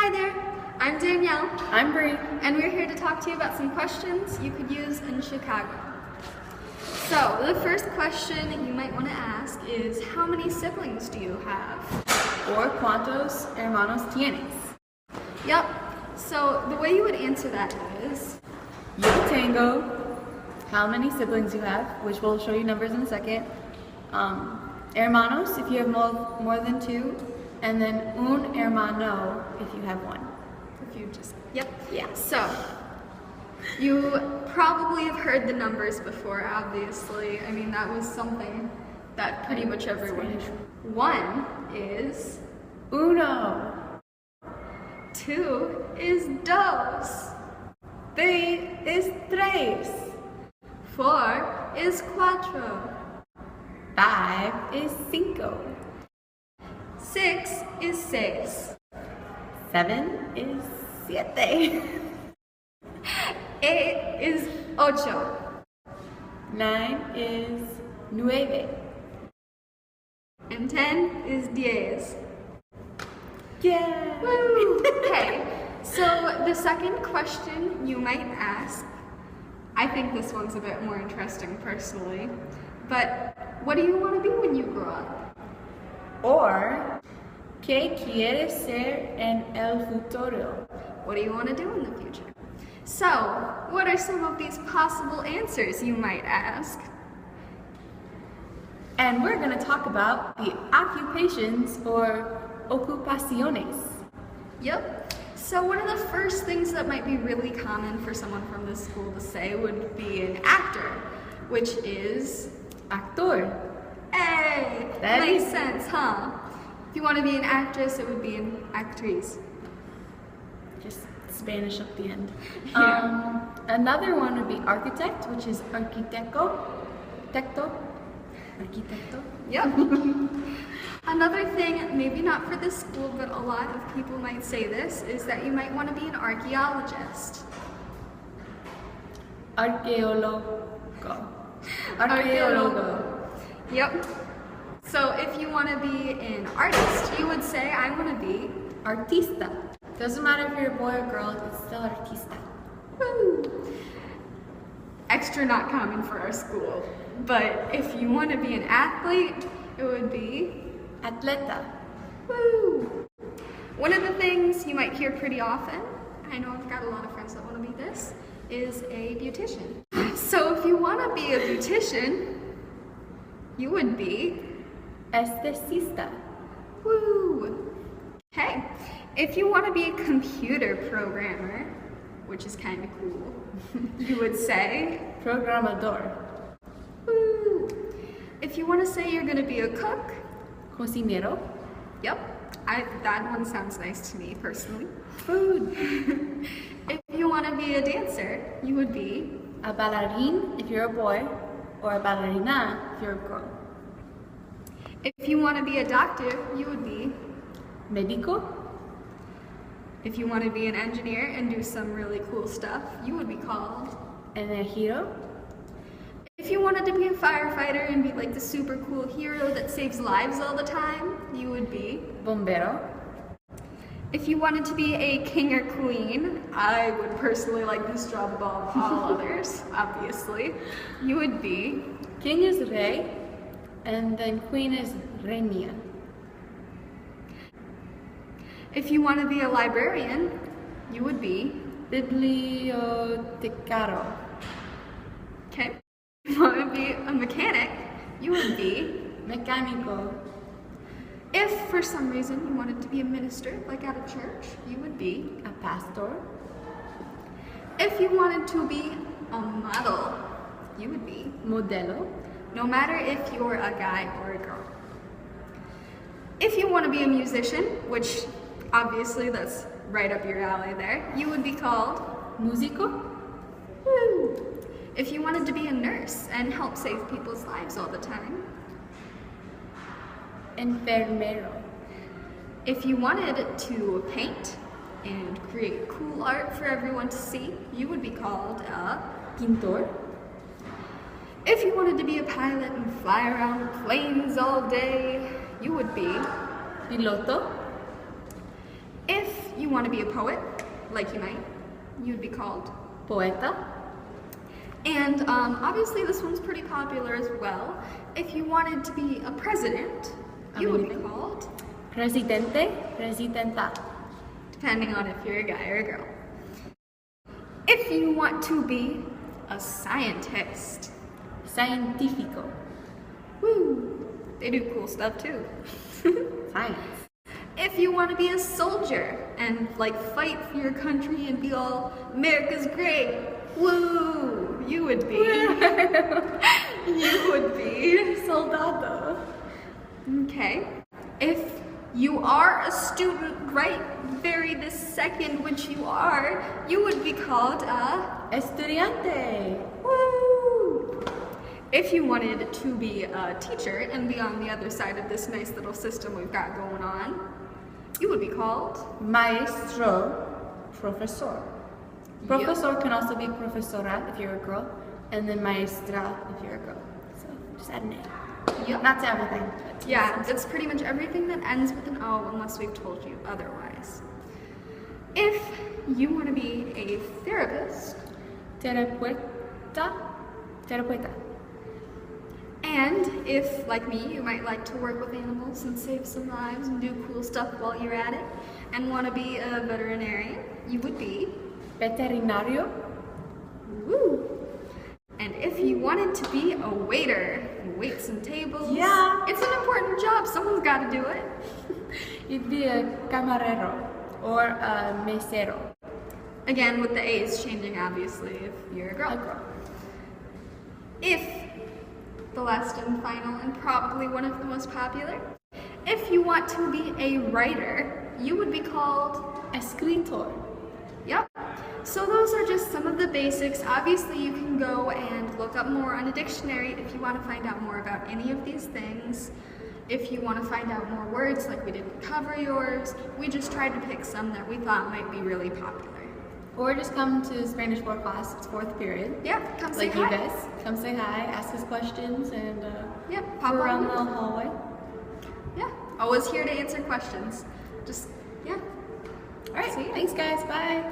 Hi there, I'm Danielle, I'm Bree. and we're here to talk to you about some questions you could use in Chicago. So, the first question you might want to ask is, how many siblings do you have? Or ¿cuántos hermanos tienes? Yep, so the way you would answer that is, Yo tengo, how many siblings you have, which we'll show you numbers in a second. Hermanos, if you have more than two, and then un hermano, if you have one. if you just, yep. Yeah. So, you probably have heard the numbers before, obviously. I mean, that was something that pretty much everyone. One is, Uno. two is dos, Three is tres. four is cuatro, 5 is cinco. 6 is seis, 7 is siete. 8 is ocho, 9 is nueve. and 10 is diez. Yeah. Woo! Okay, so the second question you might ask, I think this one's a bit more interesting personally, but what do you want to be when you grow up? Or, ¿qué quieres ser en el futuro? What do you want to do in the future? So, what are some of these possible answers you might ask? And we're going to talk about the occupations or ocupaciones. Yep. So one of the first things that might be really common for someone from this school to say would be an actor, which is, Actor. hey, That makes is- sense, huh? If you want to be an actress, it would be an actriz. Just Spanish at the end. Yeah. Another one would be architect, which is arquitecto. Arquitecto. Yep. Another thing, maybe not for this school, but a lot of people might say this, is that you might want to be an archaeologist. Arqueólogo. Arqueólogo. Yep. So if you want to be an artist, you would say, I want to be. Artista. Doesn't matter if you're a boy or girl, it's still artista. Woo. Extra not common for our school. But if you want to be an athlete, it would be. Atleta. Woo. One of the things you might hear pretty often, I know I've got a lot of friends that want to be this, is a beautician. So if you want to be a beautician, you would be. Estesista. Woo! Okay, if you want to be a computer programmer, which is kind of cool, you would say. Programador. Woo! If you want to say you're going to be a cook, Cocinero. yep, that one sounds nice to me personally. Food. If you want to be a dancer, you would be. A bailarín if you're a boy, or a bailarina if you're a girl. If you want to be a doctor, you would be. Médico. If you want to be an engineer and do some really cool stuff, you would be called. Energiero. If you wanted to be a firefighter and be like the super cool hero that saves lives all the time, you would be. Bombero. If you wanted to be a king or queen, I would personally like this job above all others, obviously, you would be. King is rey, and then queen is reina. If you want to be a librarian, you would be. Bibliotecario. Okay. If you want to be a mechanic, you would be. Mecánico. If for some reason you wanted to be a minister, like at a church, you would be. A pastor. If you wanted to be a model, you would be. Modelo. No matter if you're a guy or a girl. If you want to be a musician, which obviously that's right up your alley there, you would be called. Músico. Woo! If you wanted to be a nurse and help save people's lives all the time. Enfermero. If you wanted to paint and create cool art for everyone to see, you would be called a. Pintor. If you wanted to be a pilot and fly around planes all day, you would be. Piloto. If you want to be a poet, like you might, you'd be called Poeta. And obviously this one's pretty popular as well. If you wanted to be a president, you would be called Presidente, Presidenta. depending on if you're a guy or a girl. If you want to be a scientist, Científico. woo, they do cool stuff too. Science. If you want to be a soldier and like fight for your country and be all America's great, woo, you would be. You would be. Soldado. Okay. If you are a student right very this second, which you are, you would be called a Estudiante. woo. If you wanted to be a teacher and be on the other side of this nice little system we've got going on, you would be called Maestro. Profesor. Profesor can also be profesora if you're a girl, and then maestra if you're a girl. So just add an A. Yep. Not to everything. Yeah, it's pretty much everything that ends with an O unless we've told you otherwise. If you want to be a therapist, Terapeuta. Terapeuta. and if, like me, you might like to work with animals and save some lives and do cool stuff while you're at it, and want to be a veterinarian, you would be Veterinario. woo. And if you wanted to be a waiter and wait some tables, Yeah. it's an important job. Someone's got to do it. You'd be a camarero or a mesero. Again, with the A's changing, obviously, if you're a girl. A girl. If, the last and final, and probably one of the most popular, if you want to be a writer, you would be called, Escritor. yep. So those are just some of the basics. Obviously, you can go and look up more on a dictionary if you want to find out more about any of these things. If you want to find out more words, like we didn't cover yours, we just tried to pick some that we thought might be really popular. Or just come to Spanish 4 class. It's 4th period. Yeah, come say Like hi. you guys. Come say hi, ask us questions, and Yeah, go pop around on. the hallway. Yeah, always here to answer questions. Just, yeah. All right. See ya. Thanks, guys. Bye.